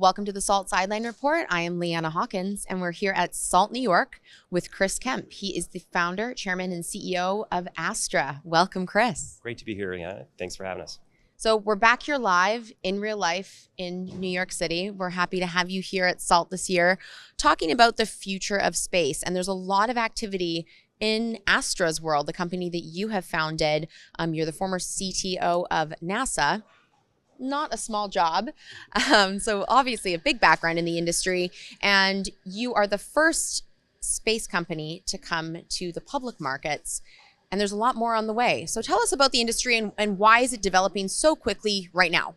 Welcome to the SALT Sideline Report. I am Leanna Haakons, and we're here at SALT New York with Chris Kemp. He is the founder, chairman, and CEO of Astra. Welcome, Chris. Great to be here, Leanna. Thanks for having us. So we're back here live in real life in New York City. We're happy to have you here at SALT this year, talking about the future of space. And there's a lot of activity in Astra's world, the company that you have founded. You're the former CTO of NASA. Not a small job. So obviously a big background in the industry. And you are the first space company to come to the public markets. And there's a lot more on the way. So tell us about the industry and why is it developing so quickly right now?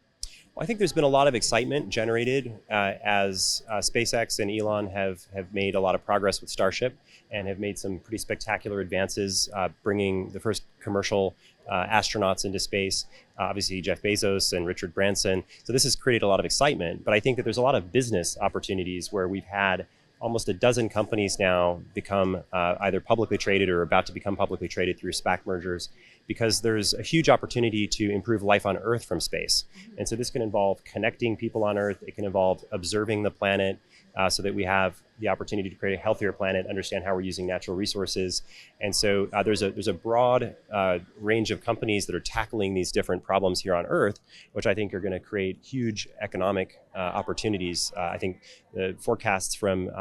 Well, I think there's been a lot of excitement generated as SpaceX and Elon have made a lot of progress with Starship and have made some pretty spectacular advances, bringing the first commercial astronauts into space. Obviously, Jeff Bezos and Richard Branson. So this has created a lot of excitement. But I think that there's a lot of business opportunities where we've had almost a dozen companies now become either publicly traded or about to become publicly traded through SPAC mergers, because there's a huge opportunity to improve life on Earth from space. And so this can involve connecting people on Earth. It can involve observing the planet so that we have the opportunity to create a healthier planet, understand how we're using natural resources. And so there's a broad range of companies that are tackling these different problems here on Earth, which I think are going to create huge economic opportunities. I think the forecasts from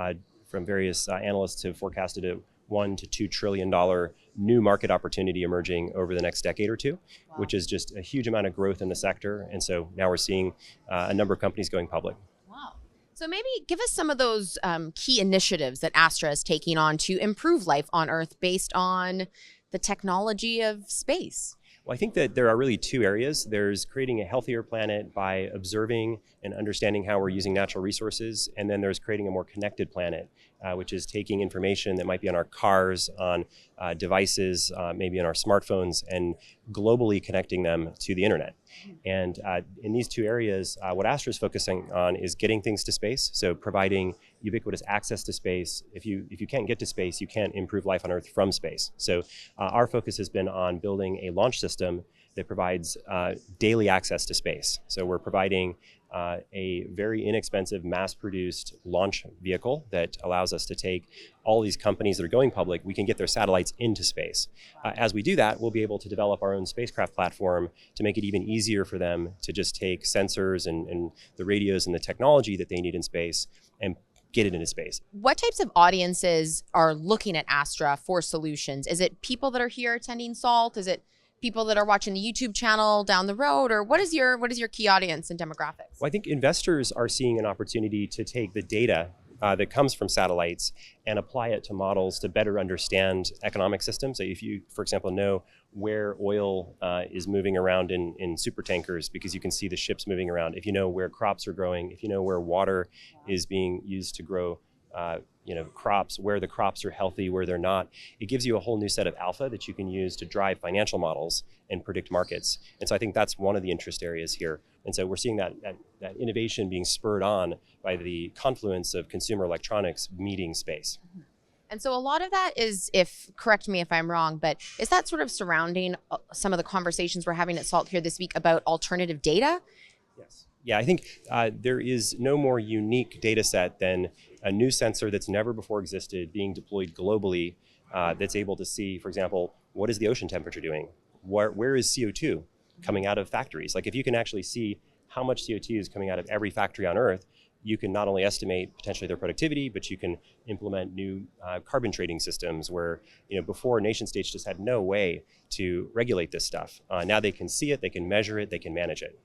various analysts have forecasted a $1 to $2 trillion new market opportunity emerging over the next decade or two, wow, which is just a huge amount of growth in the sector. And so now we're seeing a number of companies going public. Wow. So maybe give us some of those key initiatives that Astra is taking on to improve life on Earth based on the technology of space. Well, I think that there are really two areas. There's creating a healthier planet by observing and understanding how we're using natural resources. And then there's creating a more connected planet, which is taking information that might be on our cars, on devices, maybe on our smartphones, and globally connecting them to the internet. And in these two areas, what Astra is focusing on is getting things to space. So providing ubiquitous access to space. If you can't get to space, you can't improve life on Earth from space. So our focus has been on building a launch system that provides daily access to space. So we're providing a very inexpensive mass-produced launch vehicle that allows us to take all these companies that are going public, we can get their satellites into space. As we do that, we'll be able to develop our own spacecraft platform to make it even easier for them to just take sensors and the radios and the technology that they need in space and get it into space. What types of audiences are looking at Astra for solutions? Is it people that are here attending SALT? Is it people that are watching the YouTube channel down the road, or what is your key audience and demographics? Well, I think investors are seeing an opportunity to take the data that comes from satellites and apply it to models to better understand economic systems. So if you, for example, know where oil is moving around in super tankers because you can see the ships moving around, if you know where crops are growing, if you know where water is being used to grow crops, where the crops are healthy, where they're not, it gives you a whole new set of alpha that you can use to drive financial models and predict markets. And so I think that's one of the interest areas here. And so we're seeing that innovation being spurred on by the confluence of consumer electronics meeting space. And so a lot of that is, correct me if I'm wrong, but is that sort of surrounding some of the conversations we're having at SALT here this week about alternative data? Yes. Yeah, I think there is no more unique data set than a new sensor that's never before existed being deployed globally that's able to see, for example, what is the ocean temperature doing? Where is CO2 coming out of factories? Like if you can actually see how much CO2 is coming out of every factory on Earth, you can not only estimate potentially their productivity, but you can implement new carbon trading systems where, before nation states just had no way to regulate this stuff. Now they can see it, they can measure it, they can manage it.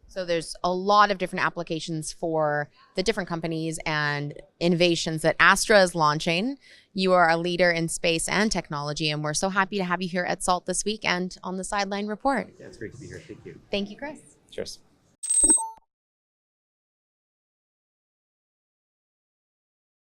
So there's a lot of different applications for the different companies and innovations that Astra is launching. You are a leader in space and technology, and we're so happy to have you here at SALT this week and on the Sideline Report. Yeah, it's great to be here. Thank you. Thank you, Chris. Cheers.